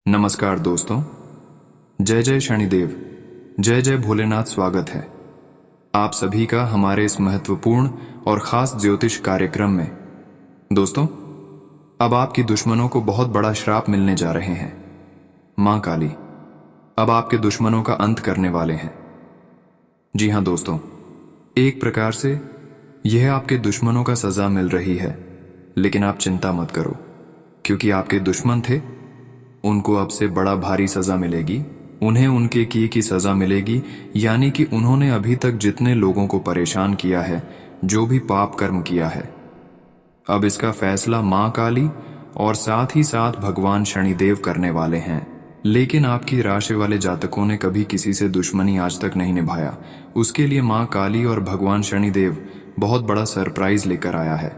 नमस्कार दोस्तों, जय जय शनिदेव, जय जय भोलेनाथ। स्वागत है आप सभी का हमारे इस महत्वपूर्ण और खास ज्योतिष कार्यक्रम में। दोस्तों, अब आपकी दुश्मनों को बहुत बड़ा श्राप मिलने जा रहे हैं। मां काली अब आपके दुश्मनों का अंत करने वाले हैं। जी हां दोस्तों, एक प्रकार से यह आपके दुश्मनों का सजा मिल रही है, लेकिन आप चिंता मत करो, क्योंकि आपके दुश्मन थे, उनको अब से बड़ा भारी सजा मिलेगी। उन्हें उनके किए की सजा मिलेगी, यानी कि उन्होंने अभी तक जितने लोगों को परेशान किया है, जो भी पाप कर्म किया है, अब इसका फैसला मां काली और साथ ही साथ भगवान शनिदेव करने वाले हैं। लेकिन आपकी राशि वाले जातकों ने कभी किसी से दुश्मनी आज तक नहीं निभाया, उसके लिए मां काली और भगवान शनिदेव बहुत बड़ा सरप्राइज लेकर आया है,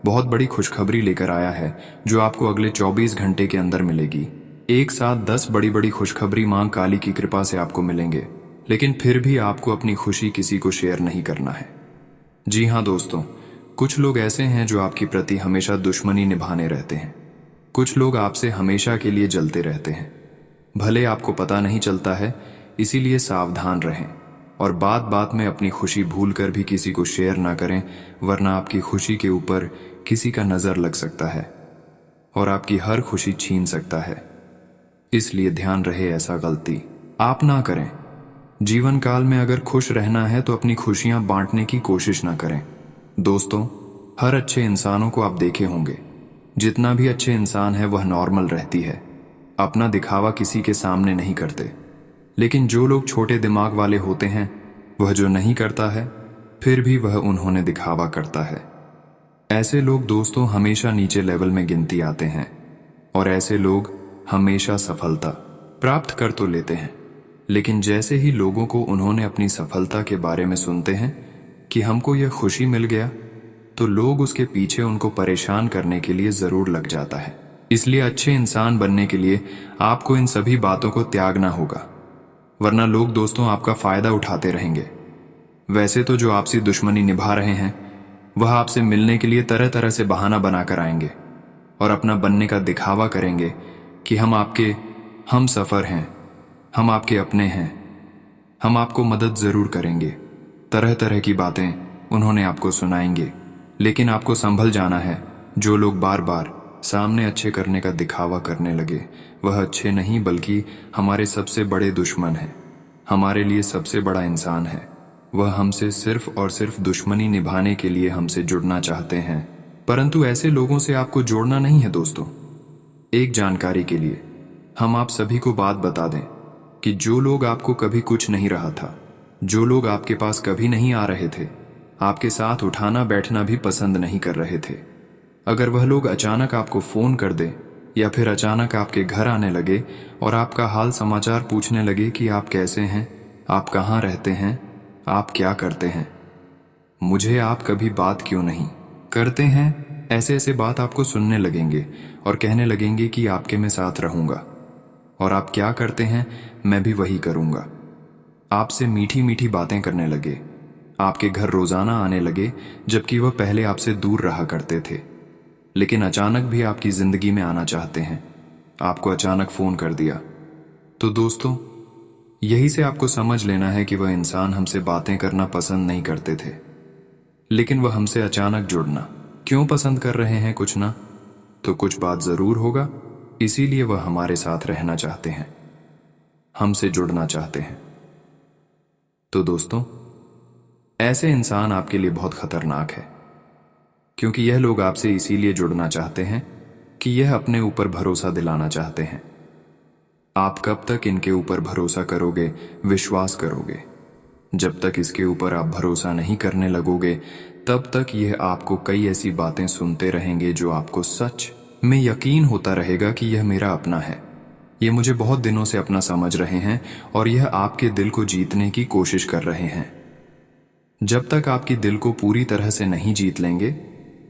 बहुत बड़ी खुशखबरी लेकर आया है, जो आपको अगले 24 घंटे के अंदर मिलेगी। एक साथ 10 बड़ी बड़ी खुशखबरी मां काली की कृपा से आपको मिलेंगे, लेकिन फिर भी आपको अपनी खुशी किसी को शेयर नहीं करना है। जी हां दोस्तों, कुछ लोग ऐसे हैं जो आपके प्रति हमेशा दुश्मनी निभाने रहते हैं। कुछ लोग आपसे हमेशा के लिए जलते रहते हैं। भले आपको पता नहीं चलता है, इसीलिए सावधान रहें और बात बात में अपनी खुशी भूलकर भी किसी को शेयर ना करें, वरना आपकी खुशी के ऊपर किसी का नजर लग सकता है और आपकी हर खुशी छीन सकता है। इसलिए ध्यान रहे ऐसा गलती आप ना करें। जीवन काल में अगर खुश रहना है तो अपनी खुशियां बांटने की कोशिश ना करें। दोस्तों, हर अच्छे इंसानों को आप देखे होंगे, जितना भी अच्छे इंसान है वह नॉर्मल रहती है, अपना दिखावा किसी के सामने नहीं करते। लेकिन जो लोग छोटे दिमाग वाले होते हैं, वह जो नहीं करता है फिर भी वह उन्होंने दिखावा करता है। ऐसे लोग दोस्तों हमेशा नीचे लेवल में गिनती आते हैं, और ऐसे लोग हमेशा सफलता प्राप्त कर तो लेते हैं, लेकिन जैसे ही लोगों को उन्होंने अपनी सफलता के बारे में सुनते हैं कि हमको यह खुशी मिल गया, तो लोग उसके पीछे उनको परेशान करने के लिए जरूर लग जाता है। इसलिए अच्छे इंसान बनने के लिए आपको इन सभी बातों को त्यागना होगा, वरना लोग दोस्तों आपका फायदा उठाते रहेंगे। वैसे तो जो आपसी दुश्मनी निभा रहे हैं, वह आपसे मिलने के लिए तरह तरह से बहाना बनाकर आएंगे और अपना बनने का दिखावा करेंगे कि हम सफर हैं, हम आपके अपने हैं, हम आपको मदद जरूर करेंगे। तरह तरह की बातें उन्होंने आपको सुनाएंगे, लेकिन आपको संभल जाना है। जो लोग बार बार सामने अच्छे करने का दिखावा करने लगे, वह अच्छे नहीं बल्कि हमारे सबसे बड़े दुश्मन हैं, हमारे लिए सबसे बड़ा इंसान है। वह हमसे सिर्फ और सिर्फ दुश्मनी निभाने के लिए हमसे जुड़ना चाहते हैं, परंतु ऐसे लोगों से आपको जोड़ना नहीं है। दोस्तों, एक जानकारी के लिए हम आप सभी को बात बता दें कि जो लोग आपको कभी कुछ नहीं रहा था, जो लोग आपके पास कभी नहीं आ रहे थे, आपके साथ उठाना बैठना भी पसंद नहीं कर रहे थे, अगर वह लोग अचानक आपको फोन कर दे या फिर अचानक आपके घर आने लगे और आपका हाल समाचार पूछने लगे कि आप कैसे हैं, आप कहाँ रहते हैं, आप क्या करते हैं, मुझे आप कभी बात क्यों नहीं करते हैं, ऐसे ऐसे बात आपको सुनने लगेंगे और कहने लगेंगे कि आपके मैं साथ रहूंगा, और आप क्या करते हैं मैं भी वही करूंगा। आपसे मीठी मीठी बातें करने लगे, आपके घर रोजाना आने लगे, जबकि वह पहले आपसे दूर रहा करते थे, लेकिन अचानक भी आपकी जिंदगी में आना चाहते हैं। आपको अचानक फोन कर दिया, तो दोस्तों यही से आपको समझ लेना है कि वह इंसान हमसे बातें करना पसंद नहीं करते थे, लेकिन वह हमसे अचानक जुड़ना क्यों पसंद कर रहे हैं, कुछ ना तो कुछ बात जरूर होगा। इसीलिए वह हमारे साथ रहना चाहते हैं, हमसे जुड़ना चाहते हैं। तो दोस्तों, ऐसे इंसान आपके लिए बहुत खतरनाक है, क्योंकि यह लोग आपसे इसीलिए जुड़ना चाहते हैं कि यह अपने ऊपर भरोसा दिलाना चाहते हैं। आप कब तक इनके ऊपर भरोसा करोगे, विश्वास करोगे? जब तक इसके ऊपर आप भरोसा नहीं करने लगोगे, तब तक यह आपको कई ऐसी बातें सुनते रहेंगे जो आपको सच में यकीन होता रहेगा कि यह मेरा अपना है, ये मुझे बहुत दिनों से अपना समझ रहे हैं और यह आपके दिल को जीतने की कोशिश कर रहे हैं। जब तक आपकी दिल को पूरी तरह से नहीं जीत लेंगे,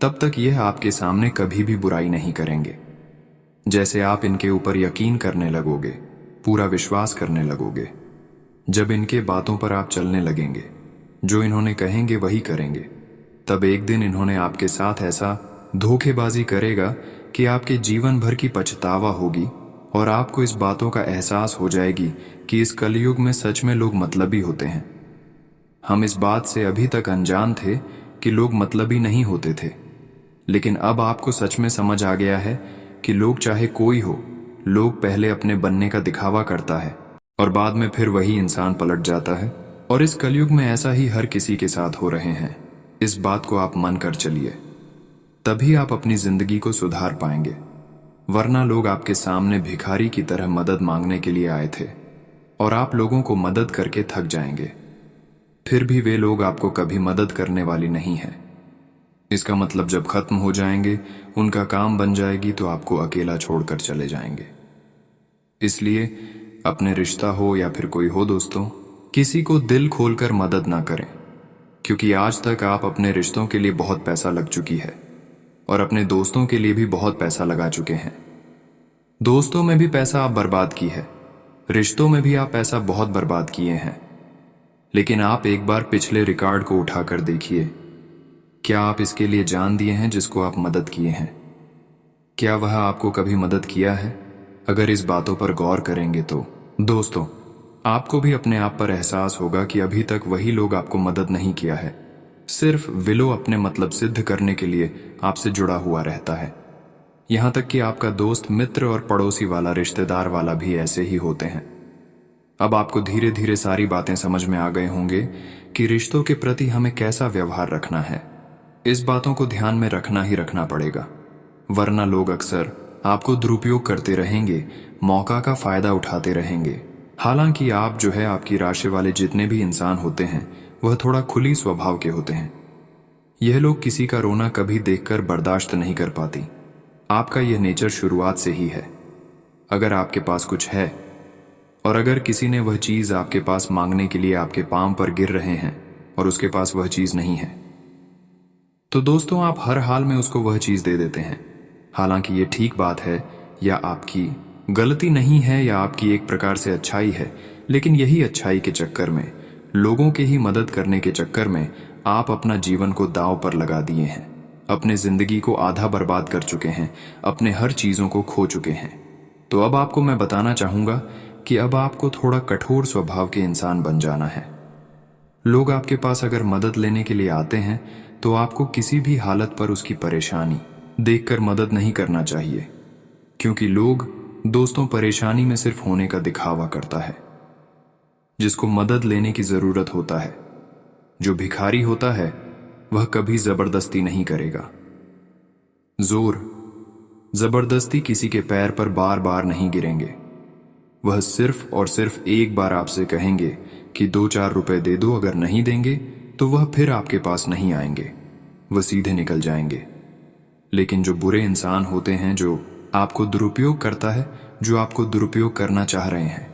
तब तक यह आपके सामने कभी भी बुराई नहीं करेंगे। जैसे आप इनके ऊपर यकीन करने लगोगे, पूरा विश्वास करने लगोगे, जब इनके बातों पर आप चलने लगेंगे, जो इन्होंने कहेंगे वही करेंगे, तब एक दिन इन्होंने आपके साथ ऐसा धोखेबाजी करेगा कि आपके जीवन भर की पछतावा होगी और आपको इस बातों का एहसास हो जाएगी कि इस कलयुग में सच में लोग मतलबी होते हैं। हम इस बात से अभी तक अनजान थे कि लोग मतलबी नहीं होते थे, लेकिन अब आपको सच में समझ आ गया है कि लोग चाहे कोई हो, लोग पहले अपने बनने का दिखावा करता है और बाद में फिर वही इंसान पलट जाता है। और इस कलयुग में ऐसा ही हर किसी के साथ हो रहे हैं। इस बात को आप मान कर चलिए, तभी आप अपनी जिंदगी को सुधार पाएंगे। वरना लोग आपके सामने भिखारी की तरह मदद मांगने के लिए आए थे और आप लोगों को मदद करके थक जाएंगे। फिर भी वे लोग आपको कभी मदद करने वाली नहीं है। इसका मतलब जब खत्म हो जाएंगे, उनका काम बन जाएगी, तो आपको अकेला छोड़कर चले जाएंगे। इसलिए अपने रिश्ता हो या फिर कोई हो दोस्तों, किसी को दिल खोलकर मदद ना करें, क्योंकि आज तक आप अपने रिश्तों के लिए बहुत पैसा लग चुकी है और अपने दोस्तों के लिए भी बहुत पैसा लगा चुके हैं। दोस्तों में भी पैसा आप बर्बाद की है, रिश्तों में भी आप पैसा बहुत बर्बाद किए हैं। लेकिन आप एक बार पिछले रिकॉर्ड को उठाकर देखिए, क्या आप इसके लिए जान दिए हैं जिसको आप मदद किए हैं? क्या वह आपको कभी मदद किया है? अगर इस बातों पर गौर करेंगे तो दोस्तों, आपको भी अपने आप पर एहसास होगा कि अभी तक वही लोग आपको मदद नहीं किया है। सिर्फ विलो अपने मतलब सिद्ध करने के लिए आपसे जुड़ा हुआ रहता है। यहां तक कि आपका दोस्त, मित्र और पड़ोसी वाला, रिश्तेदार वाला भी ऐसे ही होते हैं। अब आपको धीरे धीरे सारी बातें समझ में आ गए होंगे कि रिश्तों के प्रति हमें कैसा व्यवहार रखना है। इस बातों को ध्यान में रखना ही रखना पड़ेगा, वरना लोग अक्सर आपको दुरुपयोग करते रहेंगे, मौका का फायदा उठाते रहेंगे। हालांकि आप जो है, आपकी राशि वाले जितने भी इंसान होते हैं, वह थोड़ा खुली स्वभाव के होते हैं। यह लोग किसी का रोना कभी देखकर बर्दाश्त नहीं कर पाती। आपका यह नेचर शुरुआत से ही है। अगर आपके पास कुछ है और अगर किसी ने वह चीज आपके पास मांगने के लिए आपके पांव पर गिर रहे हैं और उसके पास वह चीज नहीं है, तो दोस्तों आप हर हाल में उसको वह चीज दे देते हैं। हालांकि ये ठीक बात है या आपकी गलती नहीं है या आपकी एक प्रकार से अच्छाई है, लेकिन यही अच्छाई के चक्कर में, लोगों के ही मदद करने के चक्कर में आप अपना जीवन को दांव पर लगा दिए हैं। अपने जिंदगी को आधा बर्बाद कर चुके हैं, अपने हर चीजों को खो चुके हैं। तो अब आपको मैं बताना चाहूंगा कि अब आपको थोड़ा कठोर स्वभाव के इंसान बन जाना है। लोग आपके पास अगर मदद लेने के लिए आते हैं तो आपको किसी भी हालत पर उसकी परेशानी देखकर मदद नहीं करना चाहिए, क्योंकि लोग दोस्तों परेशानी में सिर्फ होने का दिखावा करता है। जिसको मदद लेने की जरूरत होता है, जो भिखारी होता है, वह कभी जबरदस्ती नहीं करेगा। जोर जबरदस्ती किसी के पैर पर बार बार नहीं गिरेंगे। वह सिर्फ और सिर्फ एक बार आपसे कहेंगे कि 2-4 रुपए दे दो, अगर नहीं देंगे तो वह फिर आपके पास नहीं आएंगे, वह सीधे निकल जाएंगे। लेकिन जो बुरे इंसान होते हैं, जो आपको दुरुपयोग करता है, जो आपको दुरुपयोग करना चाह रहे हैं,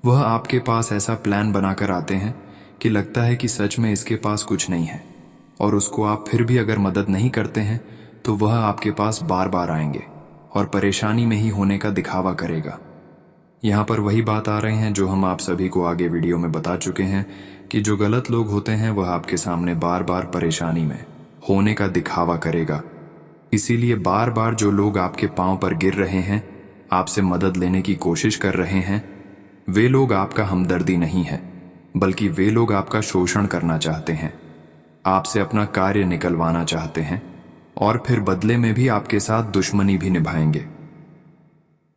वह आपके पास ऐसा प्लान बनाकर आते हैं कि लगता है कि सच में इसके पास कुछ नहीं है, और उसको आप फिर भी अगर मदद नहीं करते हैं तो वह आपके पास बार बार आएंगे और परेशानी में ही होने का दिखावा करेगा। यहाँ पर वही बात आ रहे हैं जो हम आप सभी को आगे वीडियो में बता चुके हैं कि जो गलत लोग होते हैं वह आपके सामने बार बार परेशानी में होने का दिखावा करेगा। इसीलिए बार बार जो लोग आपके पांव पर गिर रहे हैं, आपसे मदद लेने की कोशिश कर रहे हैं, वे लोग आपका हमदर्दी नहीं है, बल्कि वे लोग आपका शोषण करना चाहते हैं, आपसे अपना कार्य निकलवाना चाहते हैं और फिर बदले में भी आपके साथ दुश्मनी भी निभाएंगे।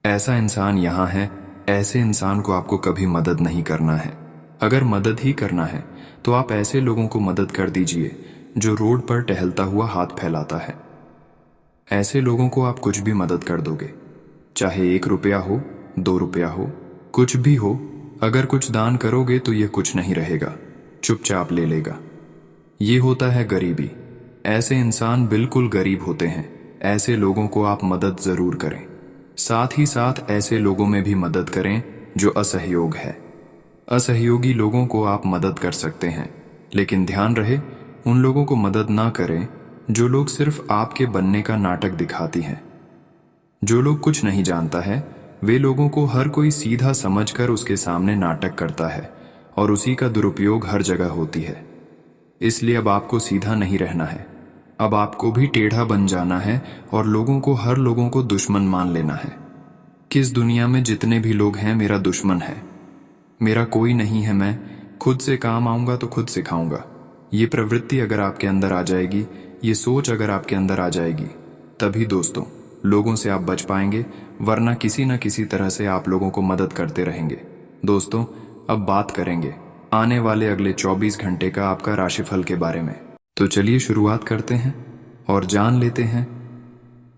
ऐसा इंसान यहाँ है, ऐसे इंसान को आपको कभी मदद नहीं करना है। अगर मदद ही करना है तो आप ऐसे लोगों को मदद कर दीजिए जो रोड पर टहलता हुआ हाथ फैलाता है। ऐसे लोगों को आप कुछ भी मदद कर दोगे, चाहे 1 रुपया हो, 2 रुपया हो, कुछ भी हो। अगर कुछ दान करोगे तो यह कुछ नहीं रहेगा, चुपचाप ले लेगा। ये होता है गरीबी। ऐसे इंसान बिल्कुल गरीब होते हैं। ऐसे लोगों को आप मदद जरूर करें। साथ ही साथ ऐसे लोगों में भी मदद करें जो असहयोग है। असहयोगी लोगों को आप मदद कर सकते हैं, लेकिन ध्यान रहे उन लोगों को मदद ना करें जो लोग सिर्फ आपके बनने का नाटक दिखाती हैं। जो लोग कुछ नहीं जानता है, वे लोगों को हर कोई सीधा समझकर उसके सामने नाटक करता है और उसी का दुरुपयोग हर जगह होती है। इसलिए अब आपको सीधा नहीं रहना है, अब आपको भी टेढ़ा बन जाना है और लोगों को, हर लोगों को दुश्मन मान लेना है। कि इस दुनिया में जितने भी लोग हैं मेरा दुश्मन है, मेरा कोई नहीं है, मैं खुद से काम आऊंगा तो खुद सिखाऊंगा। ये प्रवृत्ति अगर आपके अंदर आ जाएगी, ये सोच अगर आपके अंदर आ जाएगी, तभी दोस्तों लोगों से आप बच पाएंगे, वरना किसी न किसी तरह से आप लोगों को मदद करते रहेंगे। दोस्तों अब बात करेंगे आने वाले अगले 24 घंटे का आपका राशिफल के बारे में। तो चलिए शुरुआत करते हैं और जान लेते हैं।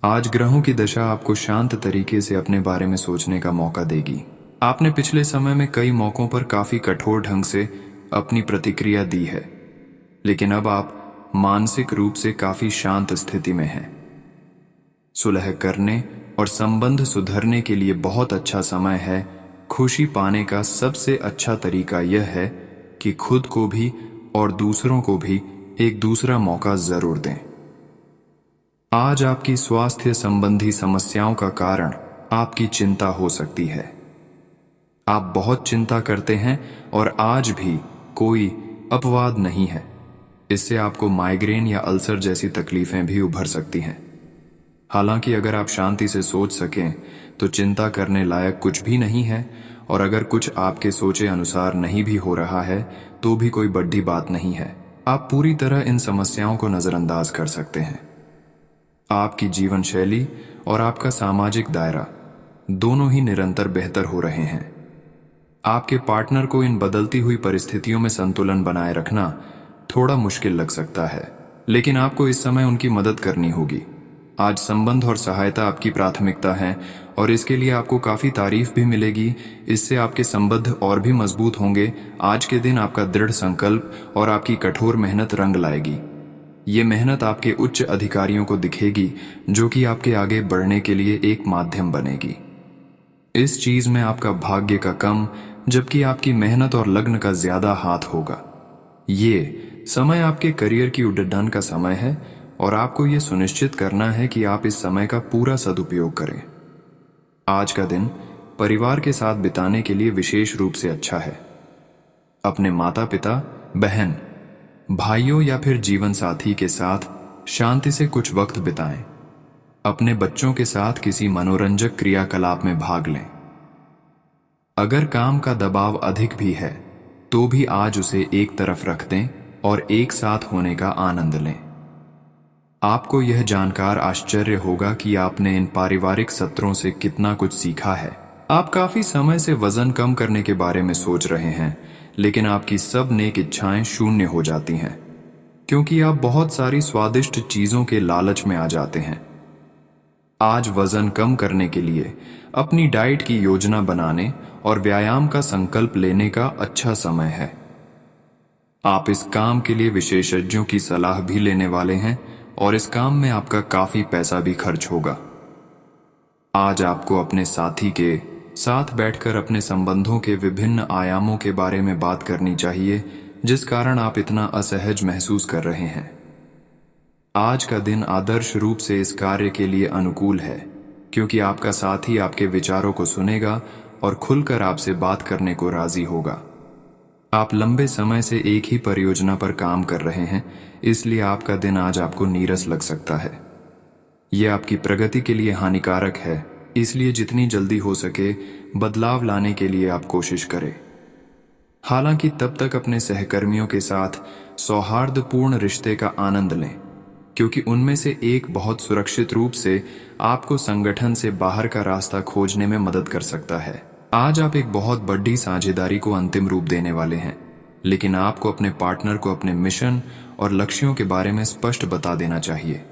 आज ग्रहों की दशा आपको शांत तरीके से अपने बारे में सोचने का मौका देगी। आपने पिछले समय में कई मौकों पर काफी कठोर ढंग से अपनी प्रतिक्रिया दी है, लेकिन अब आप मानसिक रूप से काफी शांत स्थिति में हैं। सुलह करने और संबंध सुधरने के लिए बहुत अच्छा समय है। खुशी पाने का सबसे अच्छा तरीका यह है कि खुद को भी और दूसरों को भी एक दूसरा मौका जरूर दें। आज आपकी स्वास्थ्य संबंधी समस्याओं का कारण आपकी चिंता हो सकती है। आप बहुत चिंता करते हैं और आज भी कोई अपवाद नहीं है। इससे आपको माइग्रेन या अल्सर जैसी तकलीफें भी उभर सकती हैं। हालांकि अगर आप शांति से सोच सकें तो चिंता करने लायक कुछ भी नहीं है, और अगर कुछ आपके सोचे अनुसार नहीं भी हो रहा है तो भी कोई बड़ी बात नहीं है। आप पूरी तरह इन समस्याओं को नजरअंदाज कर सकते हैं। आपकी जीवन शैली और आपका सामाजिक दायरा दोनों ही निरंतर बेहतर हो रहे हैं। आपके पार्टनर को इन बदलती हुई परिस्थितियों में संतुलन बनाए रखना थोड़ा मुश्किल लग सकता है, लेकिन आपको इस समय उनकी मदद करनी होगी। आज संबंध और सहायता आपकी प्राथमिकता है और इसके लिए आपको काफी तारीफ भी मिलेगी। इससे आपके संबंध और भी मजबूत होंगे। आज के दिन आपका दृढ़ संकल्प और आपकी कठोर मेहनत रंग लाएगी। ये मेहनत आपके उच्च अधिकारियों को दिखेगी, जो कि आपके आगे बढ़ने के लिए एक माध्यम बनेगी। इस चीज में आपका भाग्य का कम, जबकि आपकी मेहनत और लगन का ज्यादा हाथ होगा। ये समय आपके करियर की उड्डाण का समय है और आपको ये सुनिश्चित करना है कि आप इस समय का पूरा सदुपयोग करें। आज का दिन परिवार के साथ बिताने के लिए विशेष रूप से अच्छा है। अपने माता पिता, बहन, भाइयों या फिर जीवन साथी के साथ शांति से कुछ वक्त बिताएं। अपने बच्चों के साथ किसी मनोरंजक क्रियाकलाप में भाग लें। अगर काम का दबाव अधिक भी है तो भी आज उसे एक तरफ रख दें और एक साथ होने का आनंद लें। आपको यह जानकर आश्चर्य होगा कि आपने इन पारिवारिक सत्रों से कितना कुछ सीखा है। आप काफी समय से वजन कम करने के बारे में सोच रहे हैं, लेकिन आपकी सब नेक इच्छाएं शून्य हो जाती हैं, क्योंकि आप बहुत सारी स्वादिष्ट चीजों के लालच में आ जाते हैं। आज वजन कम करने के लिए अपनी डाइट की योजना बनाने और व्यायाम का संकल्प लेने का अच्छा समय है। आप इस काम के लिए विशेषज्ञों की सलाह भी लेने वाले हैं और इस काम में आपका काफी पैसा भी खर्च होगा। आज आपको अपने साथी के साथ बैठकर अपने संबंधों के विभिन्न आयामों के बारे में बात करनी चाहिए, जिस कारण आप इतना असहज महसूस कर रहे हैं। आज का दिन आदर्श रूप से इस कार्य के लिए अनुकूल है, क्योंकि आपका साथी आपके विचारों को सुनेगा और खुलकर आपसे बात करने को राजी होगा। आप लंबे समय से एक ही परियोजना पर काम कर रहे हैं, इसलिए आपका दिन आज आपको नीरस लग सकता है। यह आपकी प्रगति के लिए हानिकारक है, इसलिए जितनी जल्दी हो सके बदलाव लाने के लिए आप कोशिश करें। हालांकि तब तक अपने सहकर्मियों के साथ सौहार्दपूर्ण रिश्ते का आनंद लें, क्योंकि उनमें से एक बहुत सुरक्षित रूप से आपको संगठन से बाहर का रास्ता खोजने में मदद कर सकता है। आज आप एक बहुत बड़ी साझेदारी को अंतिम रूप देने वाले हैं, लेकिन आपको अपने पार्टनर को अपने मिशन और लक्ष्यों के बारे में स्पष्ट बता देना चाहिए।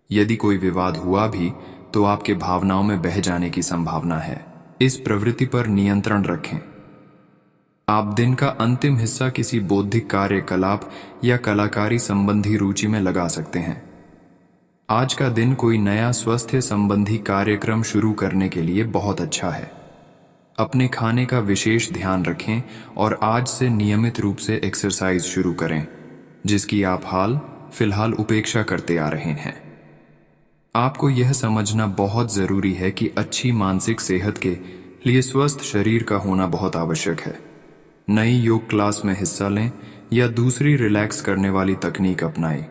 यदि कोई विवाद हुआ भी तो आपके भावनाओं में बह जाने की संभावना है। इस प्रवृत्ति पर नियंत्रण रखें। आप दिन का अंतिम हिस्सा किसी बौद्धिक कार्यकलाप या कलाकारी संबंधी रुचि में लगा सकते हैं। आज का दिन कोई नया स्वास्थ्य संबंधी कार्यक्रम शुरू करने के लिए बहुत अच्छा है। अपने खाने का विशेष ध्यान रखें और आज से नियमित रूप से एक्सरसाइज शुरू करें, जिसकी आप हाल फिलहाल उपेक्षा करते आ रहे हैं। आपको यह समझना बहुत जरूरी है कि अच्छी मानसिक सेहत के लिए स्वस्थ शरीर का होना बहुत आवश्यक है। नई योग क्लास में हिस्सा लें या दूसरी रिलैक्स करने वाली तकनीक अपनाएं।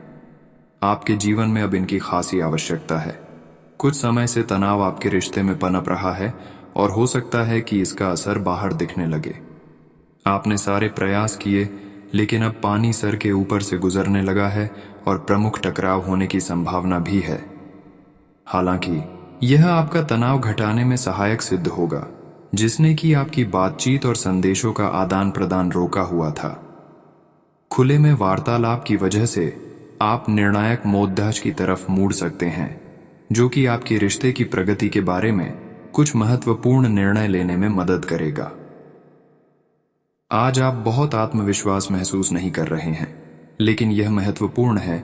आपके जीवन में अब इनकी खासी आवश्यकता है। कुछ समय से तनाव आपके रिश्ते में पनप रहा है और हो सकता है कि इसका असर बाहर दिखने लगे। आपने सारे प्रयास किए, लेकिन अब पानी सर के ऊपर से गुजरने लगा है और प्रमुख टकराव होने की संभावना भी है। हालांकि यह आपका तनाव घटाने में सहायक सिद्ध होगा, जिसने कि आपकी बातचीत और संदेशों का आदान प्रदान रोका हुआ था। खुले में वार्तालाप की वजह से आप निर्णायक मोद्दाच की तरफ मुड़ सकते हैं, जो कि आपके रिश्ते की प्रगति के बारे में कुछ महत्वपूर्ण निर्णय लेने में मदद करेगा। आज आप बहुत आत्मविश्वास महसूस नहीं कर रहे हैं, लेकिन यह महत्वपूर्ण है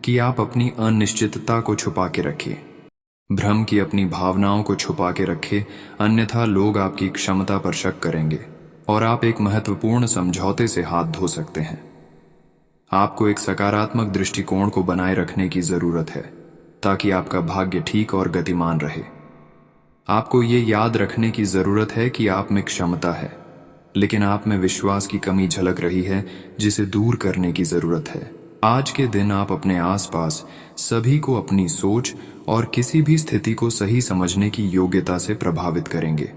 कि आप अपनी अनिश्चितता को छुपा के रखें। भ्रम की अपनी भावनाओं को छुपा के रखें, अन्यथा लोग आपकी क्षमता पर शक करेंगे और आप एक महत्वपूर्ण समझौते से हाथ धो सकते हैं। आपको एक सकारात्मक दृष्टिकोण को बनाए रखने की जरूरत है ताकि आपका भाग्य ठीक और गतिमान रहे। आपको ये याद रखने की जरूरत है कि आप में क्षमता है, लेकिन आप में विश्वास की कमी झलक रही है, जिसे दूर करने की जरूरत है। आज के दिन आप अपने आसपास सभी को अपनी सोच और किसी भी स्थिति को सही समझने की योग्यता से प्रभावित करेंगे।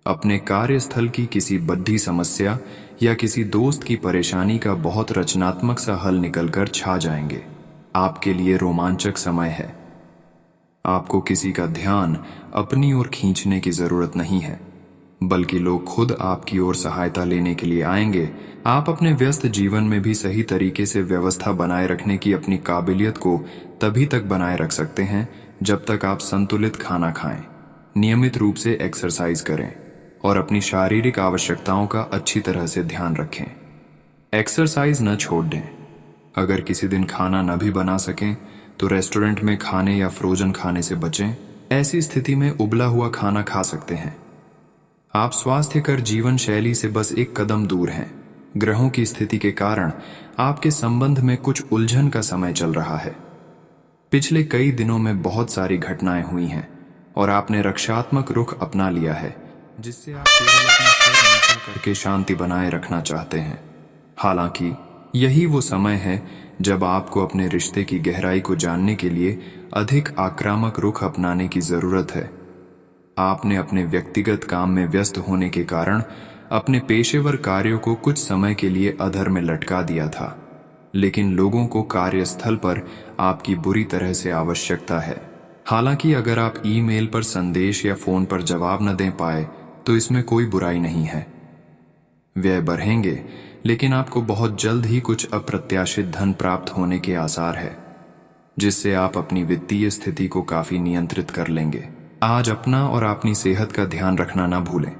अपने कार्यस्थल की किसी बद्धी समस्या या किसी दोस्त की परेशानी का बहुत रचनात्मक सा हल निकलकर छा जाएंगे। आपके लिए रोमांचक समय है। आपको किसी का ध्यान अपनी ओर खींचने की जरूरत नहीं है, बल्कि लोग खुद आपकी ओर सहायता लेने के लिए आएंगे। आप अपने व्यस्त जीवन में भी सही तरीके से व्यवस्था बनाए रखने की अपनी काबिलियत को तभी तक बनाए रख सकते हैं जब तक आप संतुलित खाना खाएं, नियमित रूप से एक्सरसाइज करें और अपनी शारीरिक आवश्यकताओं का अच्छी तरह से ध्यान रखें। एक्सरसाइज न छोड़ दें। अगर किसी दिन खाना न भी बना सकें तो रेस्टोरेंट में खाने या फ्रोजन खाने से बचें। ऐसी स्थिति में उबला हुआ खाना खा सकते हैं। आप स्वास्थ्यकर जीवन शैली से बस एक कदम दूर हैं। ग्रहों की स्थिति के कारण आपके संबंध में कुछ उलझन का समय चल रहा है। पिछले कई दिनों में बहुत सारी घटनाएं हुई हैं और आपने रक्षात्मक रुख अपना लिया है, जिससे आप केवल अपना सर नीचा करके शांति बनाए रखना चाहते हैं। हालांकि यही वो समय है जब आपको अपने रिश्ते की गहराई को जानने के लिए अधिक आक्रामक रुख अपनाने की जरूरत है। आपने अपने व्यक्तिगत काम में व्यस्त होने के कारण अपने पेशेवर कार्यों को कुछ समय के लिए अधर में लटका दिया था, लेकिन लोगों को कार्यस्थल पर आपकी बुरी तरह से आवश्यकता है। हालांकि अगर आप ईमेल पर संदेश या फोन पर जवाब न दे पाए तो इसमें कोई बुराई नहीं है। व्यय बढ़ेंगे, लेकिन आपको बहुत जल्द ही कुछ अप्रत्याशित धन प्राप्त होने के आसार है, जिससे आप अपनी वित्तीय स्थिति को काफी नियंत्रित कर लेंगे। आज अपना और अपनी सेहत का ध्यान रखना ना भूलें।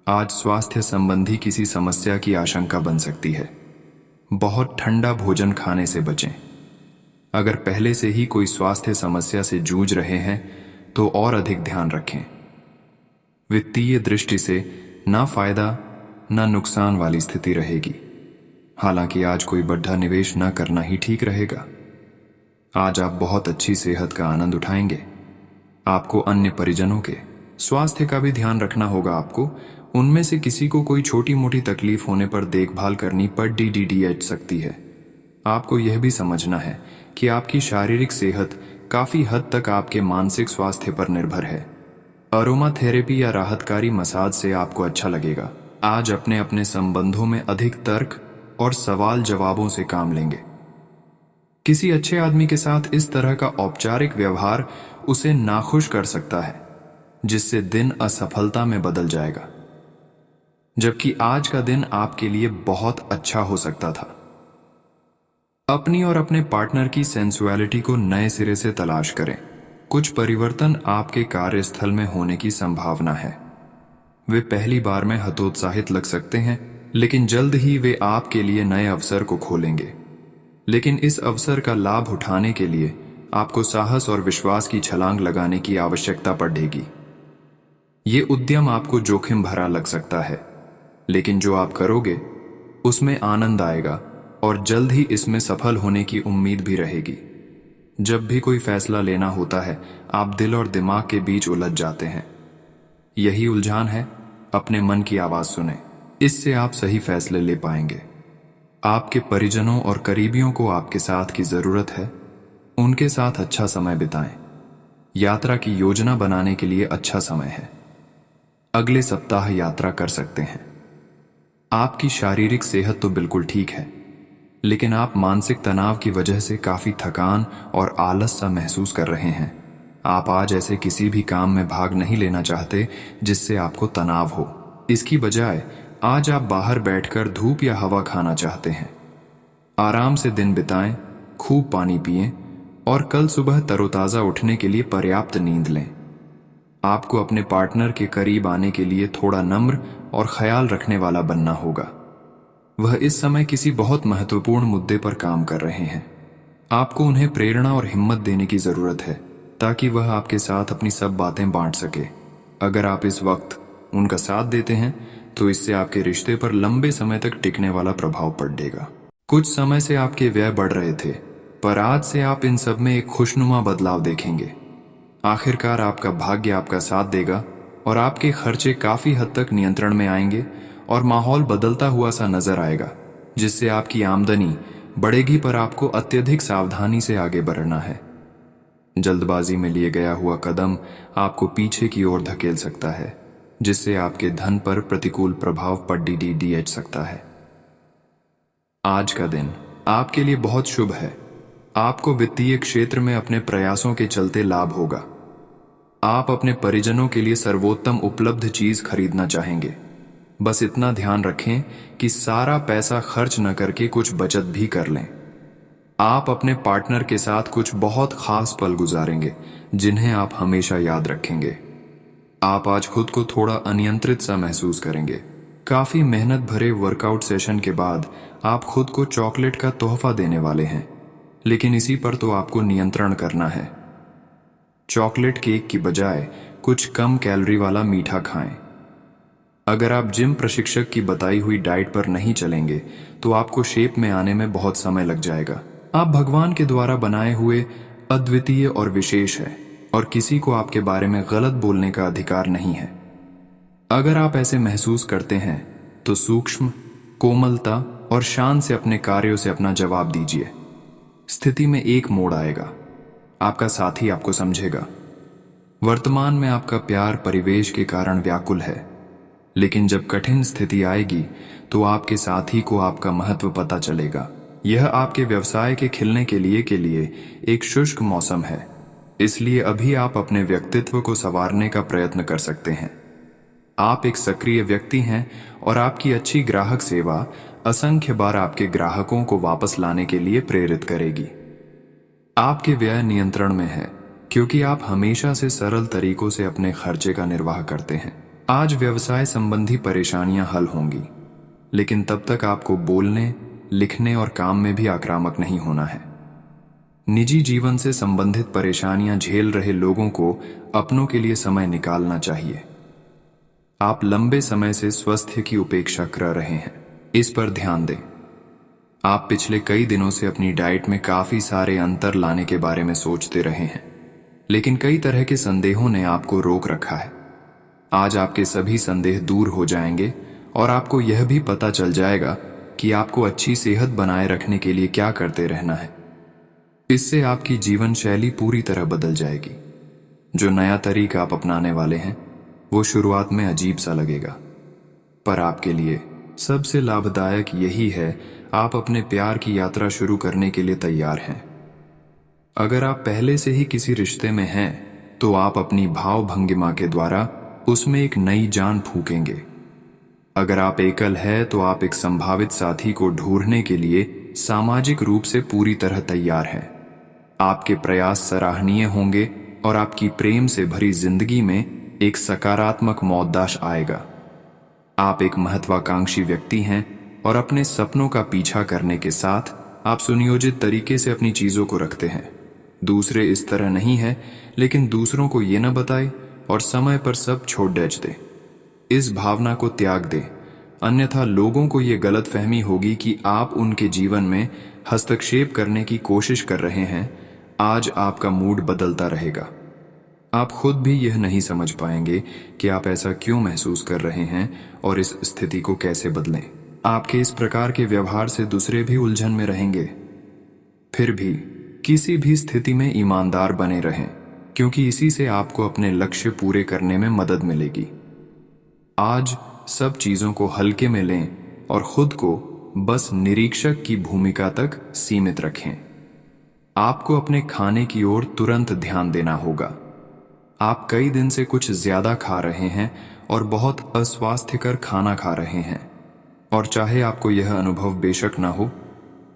आज स्वास्थ्य संबंधी किसी समस्या की आशंका बन सकती है। बहुत ठंडा भोजन खाने से बचें। अगर पहले से ही कोई स्वास्थ्य समस्या से जूझ रहे हैं तो और अधिक ध्यान रखें। वित्तीय दृष्टि से ना फायदा ना नुकसान वाली स्थिति रहेगी। हालांकि आज कोई बड़ा निवेश ना करना ही ठीक रहेगा। आज आप बहुत अच्छी सेहत का आनंद उठाएंगे। आपको अन्य परिजनों के स्वास्थ्य का भी ध्यान रखना होगा। आपको उनमें से किसी को कोई छोटी मोटी तकलीफ होने पर देखभाल करनी पड़ DDDH सकती है। आपको यह भी समझना है कि आपकी शारीरिक सेहत काफी हद तक आपके मानसिक स्वास्थ्य पर निर्भर है। अरोमा थेरेपी या राहतकारी मसाज से आपको अच्छा लगेगा। आज अपने अपने संबंधों में अधिक तर्क और सवाल जवाबों से काम लेंगे। किसी अच्छे आदमी के साथ इस तरह का औपचारिक व्यवहार उसे नाखुश कर सकता है, जिससे दिन असफलता में बदल जाएगा, जबकि आज का दिन आपके लिए बहुत अच्छा हो सकता था। अपनी और अपने पार्टनर की सेंसुअलिटी को नए सिरे से तलाश करें। कुछ परिवर्तन आपके कार्यस्थल में होने की संभावना है। वे पहली बार में हतोत्साहित लग सकते हैं, लेकिन जल्द ही वे आपके लिए नए अवसर को खोलेंगे। लेकिन इस अवसर का लाभ उठाने के लिए आपको साहस और विश्वास की छलांग लगाने की आवश्यकता पड़ेगी। ये उद्यम आपको जोखिम भरा लग सकता है, लेकिन जो आप करोगे उसमें आनंद आएगा और जल्द ही इसमें सफल होने की उम्मीद भी रहेगी। जब भी कोई फैसला लेना होता है, आप दिल और दिमाग के बीच उलझ जाते हैं। यही उलझान है। अपने मन की आवाज सुने, इससे आप सही फैसले ले पाएंगे। आपके परिजनों और करीबियों को आपके साथ की जरूरत है। उनके साथ अच्छा समय बिताएं। यात्रा की योजना बनाने के लिए अच्छा समय है। अगले सप्ताह यात्रा कर सकते हैं। आपकी शारीरिक सेहत तो बिल्कुल ठीक है, लेकिन आप मानसिक तनाव की वजह से काफी थकान और आलस सा महसूस कर रहे हैं। आप आज ऐसे किसी भी काम में भाग नहीं लेना चाहते जिससे आपको तनाव हो। इसकी बजाय आज आप बाहर बैठकर धूप या हवा खाना चाहते हैं। आराम से दिन बिताएं, खूब पानी पिएं और कल सुबह तरोताजा उठने के लिए पर्याप्त नींद लें। आपको अपने पार्टनर के करीब आने के लिए थोड़ा नम्र और ख्याल रखने वाला बनना होगा। वह इस समय किसी बहुत महत्वपूर्ण मुद्दे पर काम कर रहे हैं। आपको उन्हें प्रेरणा और हिम्मत देने की जरूरत है ताकि वह आपके साथ अपनी सब बातें बांट सके। अगर आप इस वक्त उनका साथ देते हैं तो इससे आपके रिश्ते पर लंबे समय तक टिकने वाला प्रभाव पड़ेगा। कुछ समय से आपके व्यय बढ़ रहे थे, पर आज से आप इन सब में एक खुशनुमा बदलाव देखेंगे। आखिरकार आपका भाग्य आपका साथ देगा और आपके खर्चे काफी हद तक नियंत्रण में आएंगे और माहौल बदलता हुआ सा नजर आएगा, जिससे आपकी आमदनी बढ़ेगी, पर आपको अत्यधिक सावधानी से आगे बढ़ना है। जल्दबाजी में लिए गया हुआ कदम आपको पीछे की ओर धकेल सकता है, जिससे आपके धन पर प्रतिकूल प्रभाव पड़ सकता है। आज का दिन आपके लिए बहुत शुभ है। आपको वित्तीय क्षेत्र में अपने प्रयासों के चलते लाभ होगा। आप अपने परिजनों के लिए सर्वोत्तम उपलब्ध चीज खरीदना चाहेंगे। बस इतना ध्यान रखें कि सारा पैसा खर्च न करके कुछ बचत भी कर लें। आप अपने पार्टनर के साथ कुछ बहुत खास पल गुजारेंगे जिन्हें आप हमेशा याद रखेंगे। आप आज खुद को थोड़ा अनियंत्रित सा महसूस करेंगे। काफी मेहनत भरे वर्कआउट सेशन के बाद आप खुद को चॉकलेट का तोहफा देने वाले हैं, लेकिन इसी पर तो आपको नियंत्रण करना है। चॉकलेट केक की बजाय कुछ कम कैलोरी वाला मीठा खाएं। अगर आप जिम प्रशिक्षक की बताई हुई डाइट पर नहीं चलेंगे तो आपको शेप में आने में बहुत समय लग जाएगा। आप भगवान के द्वारा बनाए हुए अद्वितीय और विशेष है और किसी को आपके बारे में गलत बोलने का अधिकार नहीं है। अगर आप ऐसे महसूस करते हैं तो सूक्ष्म, कोमलता और शान से अपने कार्यों से अपना जवाब दीजिए। स्थिति में एक मोड़ आएगा, आपका साथी आपको समझेगा। वर्तमान में आपका प्यार परिवेश के कारण व्याकुल है, लेकिन जब कठिन स्थिति आएगी तो आपके साथी को आपका महत्व पता चलेगा। यह आपके व्यवसाय के खिलने के लिए एक शुष्क मौसम है, इसलिए अभी आप अपने व्यक्तित्व को संवारने का प्रयत्न कर सकते हैं। आप एक सक्रिय व्यक्ति हैं और आपकी अच्छी ग्राहक सेवा असंख्य बार आपके ग्राहकों को वापस लाने के लिए प्रेरित करेगी। आपके व्यय नियंत्रण में है क्योंकि आप हमेशा से सरल तरीकों से अपने खर्चे का निर्वाह करते हैं। आज व्यवसाय संबंधी परेशानियां हल होंगी, लेकिन तब तक आपको बोलने, लिखने और काम में भी आक्रामक नहीं होना है। निजी जीवन से संबंधित परेशानियां झेल रहे लोगों को अपनों के लिए समय निकालना चाहिए। आप लंबे समय से स्वास्थ्य की उपेक्षा कर रहे हैं, इस पर ध्यान दें। आप पिछले कई दिनों से अपनी डाइट में काफी सारे अंतर लाने के बारे में सोचते रहे हैं, लेकिन कई तरह के संदेहों ने आपको रोक रखा है। आज आपके सभी संदेह दूर हो जाएंगे और आपको यह भी पता चल जाएगा कि आपको अच्छी सेहत बनाए रखने के लिए क्या करते रहना है। इससे आपकी जीवन शैली पूरी तरह बदल जाएगी। जो नया तरीका आप अपनाने वाले हैं वो शुरुआत में अजीब सा लगेगा, पर आपके लिए सबसे लाभदायक यही है आप अपने प्यार की यात्रा शुरू करने के लिए तैयार हैं। अगर आप पहले से ही किसी रिश्ते में हैं तो आप अपनी भाव भंगिमा के द्वारा उसमें एक नई जान फूकेंगे। अगर आप एकल हैं तो आप एक संभावित साथी को ढूंढने के लिए सामाजिक रूप से पूरी तरह तैयार हैं। आपके प्रयास सराहनीय होंगे और आपकी प्रेम से भरी जिंदगी में एक सकारात्मक मौद्दाश आएगा। आप एक महत्वाकांक्षी व्यक्ति हैं और अपने सपनों का पीछा करने के साथ आप सुनियोजित तरीके से अपनी चीजों को रखते हैं। दूसरे इस तरह नहीं है, लेकिन दूसरों को ये न बताए और समय पर सब छोड़ दे। इस भावना को त्याग दे, अन्यथा लोगों को ये गलतफहमी होगी कि आप उनके जीवन में हस्तक्षेप करने की कोशिश कर रहे हैं। आज आपका मूड बदलता रहेगा। आप खुद भी यह नहीं समझ पाएंगे कि आप ऐसा क्यों महसूस कर रहे हैं और इस स्थिति को कैसे बदलें। आपके इस प्रकार के व्यवहार से दूसरे भी उलझन में रहेंगे। फिर भी किसी भी स्थिति में ईमानदार बने रहें। क्योंकि इसी से आपको अपने लक्ष्य पूरे करने में मदद मिलेगी। आज सब चीजों को हल्के में लें और खुद को बस निरीक्षक की भूमिका तक सीमित रखें। आपको अपने खाने की ओर तुरंत ध्यान देना होगा। आप कई दिन से कुछ ज्यादा खा रहे हैं और बहुत अस्वास्थ्यकर खाना खा रहे हैं, और चाहे आपको यह अनुभव बेशक ना हो,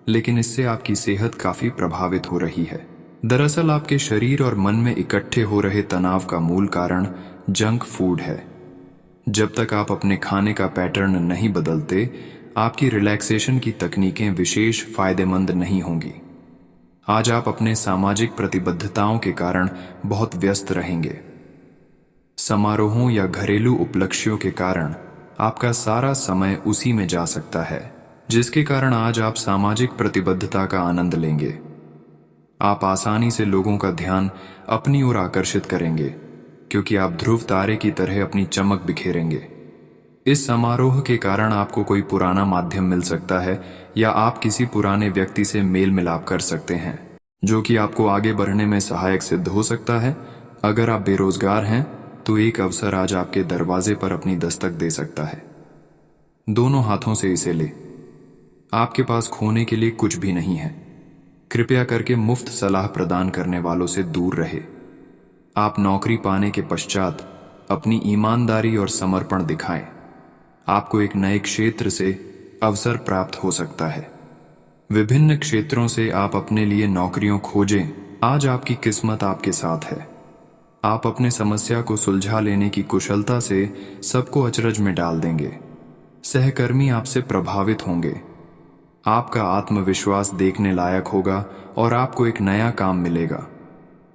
लेकिन इससे आपकी सेहत काफी प्रभावित हो रही है। दरअसल आपके शरीर और मन में इकट्ठे हो रहे तनाव का मूल कारण जंक फूड है। जब तक आप अपने खाने का पैटर्न नहीं बदलते, आपकी रिलैक्सेशन की तकनीकें विशेष फायदेमंद नहीं होंगी। आज आप अपने सामाजिक प्रतिबद्धताओं के कारण बहुत व्यस्त रहेंगे। समारोहों या घरेलू उपलक्ष्यों के कारण आपका सारा समय उसी में जा सकता है, जिसके कारण आज आप सामाजिक प्रतिबद्धता का आनंद लेंगे। आप आसानी से लोगों का ध्यान अपनी ओर आकर्षित करेंगे, क्योंकि आप ध्रुव तारे की तरह अपनी चमक बिखेरेंगे। इस समारोह के कारण आपको कोई पुराना माध्यम मिल सकता है, या आप किसी पुराने व्यक्ति से मेल मिलाप कर सकते हैं, जो कि आपको आगे बढ़ने में सहायक सिद्ध हो सकता है। अगर आप बेरोजगार हैं तो एक अवसर आज आपके दरवाजे पर अपनी दस्तक दे सकता है। दोनों हाथों से इसे ले। आपके पास खोने के लिए कुछ भी नहीं है। कृपया करके मुफ्त सलाह प्रदान करने वालों से दूर रहे। आप नौकरी पाने के पश्चात अपनी ईमानदारी और समर्पण दिखाएं। आपको एक नए क्षेत्र से अवसर प्राप्त हो सकता है। विभिन्न क्षेत्रों से आप अपने लिए नौकरियों खोजें। आज आपकी किस्मत आपके साथ है। आप अपने समस्या को सुलझा लेने की कुशलता से सबको अचरज में डाल देंगे। सहकर्मी आपसे प्रभावित होंगे। आपका आत्मविश्वास देखने लायक होगा और आपको एक नया काम मिलेगा।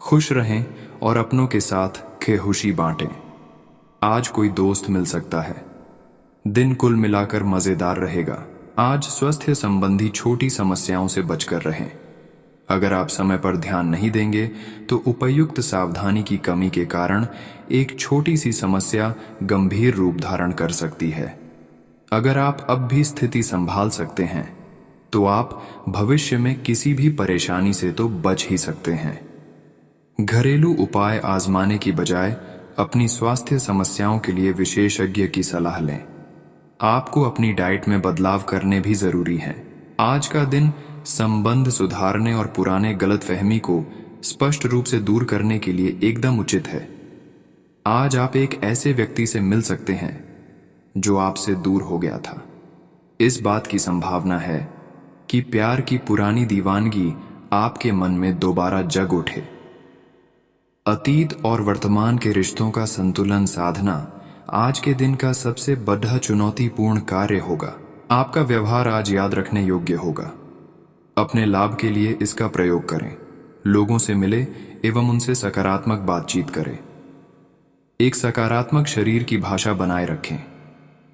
खुश रहें और अपनों के साथ खुशी बांटें। आज कोई दोस्त मिल सकता है। दिन कुल मिलाकर मजेदार रहेगा। आज स्वास्थ्य संबंधी छोटी समस्याओं से बचकर रहें। अगर आप समय पर ध्यान नहीं देंगे तो उपयुक्त सावधानी की कमी के कारण एक छोटी सी समस्या गंभीर रूप धारण कर सकती है। अगर आप अब भी स्थिति संभाल सकते हैं तो आप भविष्य में किसी भी परेशानी से तो बच ही सकते हैं। घरेलू उपाय आजमाने की बजाय अपनी स्वास्थ्य समस्याओं के लिए विशेषज्ञ की सलाह लें। आपको अपनी डाइट में बदलाव करने भी जरूरी है। आज का दिन संबंध सुधारने और पुराने गलतफहमी को स्पष्ट रूप से दूर करने के लिए एकदम उचित है। आज आप एक ऐसे व्यक्ति से मिल सकते हैं जो आपसे दूर हो गया था। इस बात की संभावना है कि प्यार की पुरानी दीवानगी आपके मन में दोबारा जग उठे। अतीत और वर्तमान के रिश्तों का संतुलन साधना आज के दिन का सबसे बड़ा चुनौतीपूर्ण कार्य होगा। आपका व्यवहार आज याद रखने योग्य होगा। अपने लाभ के लिए इसका प्रयोग करें। लोगों से मिले एवं उनसे सकारात्मक बातचीत करें। एक सकारात्मक शरीर की भाषा बनाए रखें।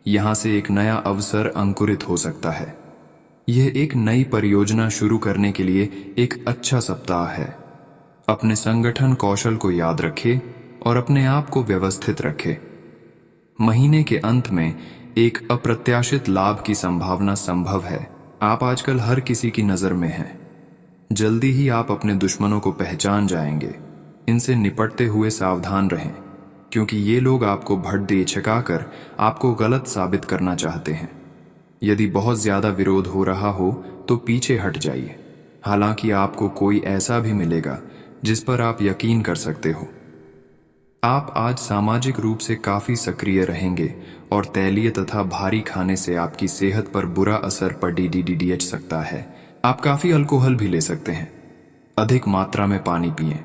यहां से एक नया अवसर अंकुरित हो सकता है। यह एक नई परियोजना शुरू करने के लिए एक अच्छा सप्ताह है। अपने संगठन कौशल को याद रखें और अपने आप को व्यवस्थित रखें। महीने के अंत में एक अप्रत्याशित लाभ की संभावना संभव है। आप आजकल हर किसी की नजर में हैं। जल्दी ही आप अपने दुश्मनों को पहचान जाएंगे। इनसे निपटते हुए सावधान रहें, क्योंकि ये लोग आपको भड़दे छकाकर आपको गलत साबित करना चाहते हैं। यदि बहुत ज्यादा विरोध हो रहा हो तो पीछे हट जाइए। हालांकि आपको कोई ऐसा भी मिलेगा जिस पर आप यकीन कर सकते हो। आप आज सामाजिक रूप से काफी सक्रिय रहेंगे और तैलीय तथा भारी खाने से आपकी सेहत पर बुरा असर पड़ सकता है। आप काफी अल्कोहल भी ले सकते हैं। अधिक मात्रा में पानी पिएं।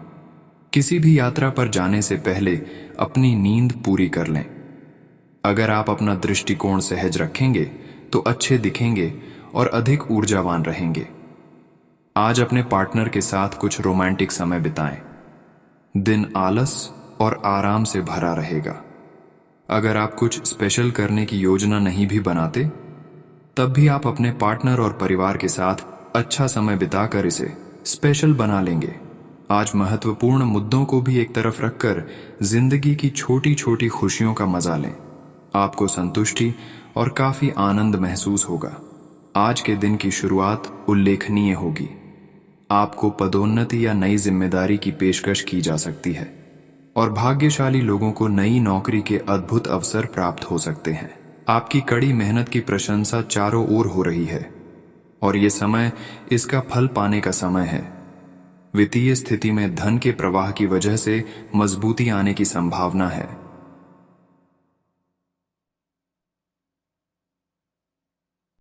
किसी भी यात्रा पर जाने से पहले अपनी नींद पूरी कर लें। अगर आप अपना दृष्टिकोण सहज रखेंगे तो अच्छे दिखेंगे और अधिक ऊर्जावान रहेंगे। आज अपने पार्टनर के साथ कुछ रोमांटिक समय बिताएं। दिन आलस और आराम से भरा रहेगा। अगर आप कुछ स्पेशल करने की योजना नहीं भी बनाते, तब भी आप अपने पार्टनर और परिवार के साथ अच्छा समय बिताकर इसे स्पेशल बना लेंगे। आज महत्वपूर्ण मुद्दों को भी एक तरफ रखकर जिंदगी की छोटी छोटी खुशियों का मजा लें। आपको संतुष्टि और काफी आनंद महसूस होगा। आज के दिन की शुरुआत उल्लेखनीय होगी। आपको पदोन्नति या नई जिम्मेदारी की पेशकश की जा सकती है। और भाग्यशाली लोगों को नई नौकरी के अद्भुत अवसर प्राप्त हो सकते हैं। आपकी कड़ी मेहनत की प्रशंसा चारों ओर हो रही है और ये समय इसका फल पाने का समय है। वित्तीय स्थिति में धन के प्रवाह की वजह से मजबूती आने की संभावना है।